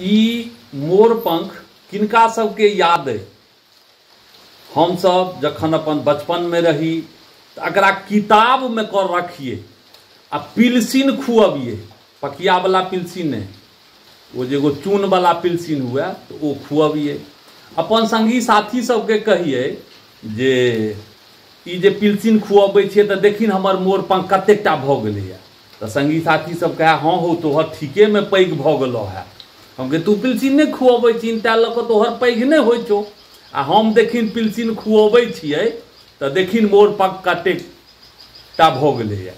ई मोर पंख किनका सबके याद है? हम सब जखन अपन बचपन में रही तो अकरा किताब में कर रखिए आ पिलसिन खुअबिए, पकिया वाला पिलसिन है, वो जो चून वाला पिलसिन हुआ तो वो खुअबिए। अपन संगी साथी सबके कहिए जे ई जे पिलसिन खुअबै छियै तऽ देखिन हमर मोर पंख कतेकटा भऽ गेलैए। तऽ संगी साथी सब कहे हाँ हो तोहर ठीके में पैघ भऽ गेलो है। हम कहे तू पिलसिन नहीं खुअबै छी तैं लऽ कऽ तोहर पैघ नहीं होइ छौ, आ हम देखिन पिलसिन खुअबै छियै तऽ देखिन मोर पंख कतेकटा भऽ गेलैए।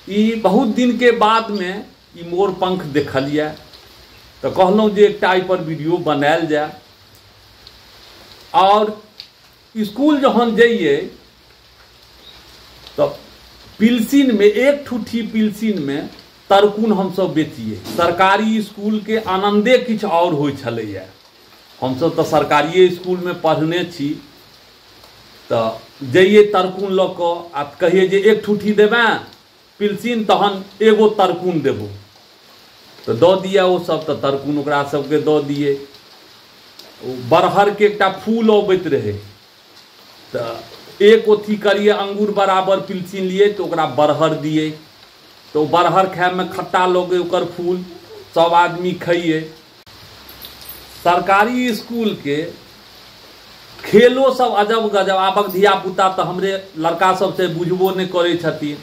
ई बहुत दिन के बाद में ई मोर पंख देखलिए तो कहलहुँ जे एकटा एहि पर वीडियो बनायल जाए। और स्कूल जहन जाइए तो पिलसिन में एक ठूठी पिलसिन में तरकुन हम सब बेचिए। सरकारी स्कूल के आनंदे किछ और होइ छलैए। हम सब तो सरकारी स्कूल में पढ़ने छी तो जाइए तरकुन लऽ कऽ आ कहिए जे एक ठूठी देबै पिलसिन तहन एगो तरकुन देबो तो दऽ दिए वो सब, तो तरकुन ओकरा सबके दऽ दिए। बरहर के एकटा फूल अबैत रहे तो एक अथी करिए अंगूर बराबर पिलसिन लिए तो ओकरा बरहर दिए, तो बरहर खाए में खट्टा लगे ओकर फूल, सब आदमी खाइए। सरकारी स्कूल के खेलो सब अजब गजब, आबक धिया पुता तो हमरे लड़का सबसे बुझबो नहीं करे छथिन।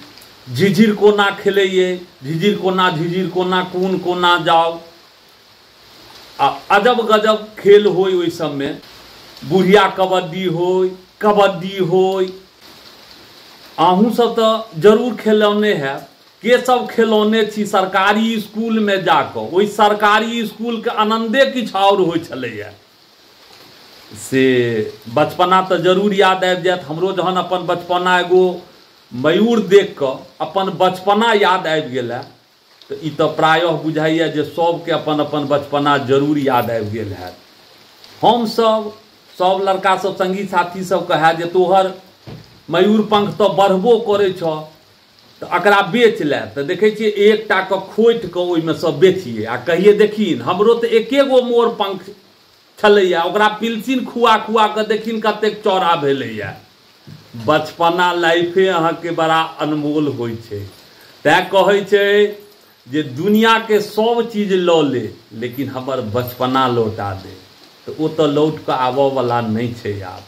झिझिर कोना खेलैए, झिझिर कोना कोन कोना जाओ, अजब गजब खेल होय। ओहि सब में बुढ़िया कबड्डी होय, कबड्डी होय। अहूँ सब तो जरूर खेलौने है। के सब खेलौने छी सरकारी स्कूल में जाकर? ओहि सरकारी स्कूल के आनंदे किछ और होय छलैया। से बचपना तो जरूर याद आबि जायत। हमरो जहन अपन बचपना एगो मयूर देख कऽ अपन बचपना याद आबि गेल है तो ई तो प्रायः बुझाइए जे सबके अपन अपन बचपना जरूर याद आबि गेल है। हम सब लड़का सब संगी साथी सब कहे जे तोहर मयूर पंख तो बढ़बो करे छो तो एकरा बेच ले, तो देखे छिए एकटा के खोटि कऽ ओहिमे सब बेचिए आ कहिए देखिन हमरो तो एके गो मोर पंख छलैया, ओकरा पिलसिन खुआ खुआ के देखिन कतेक चौड़ा भेलैया। बचपना लाइफे अहाँ के बड़ा अनमोल होइ छै। तैं कहै छै जे दुनिया के सब चीज लऽ ले लेकिन हमर बचपना लौटा दे, तो वो तो लौट कऽ आबऽ वाला नहीं छै यार।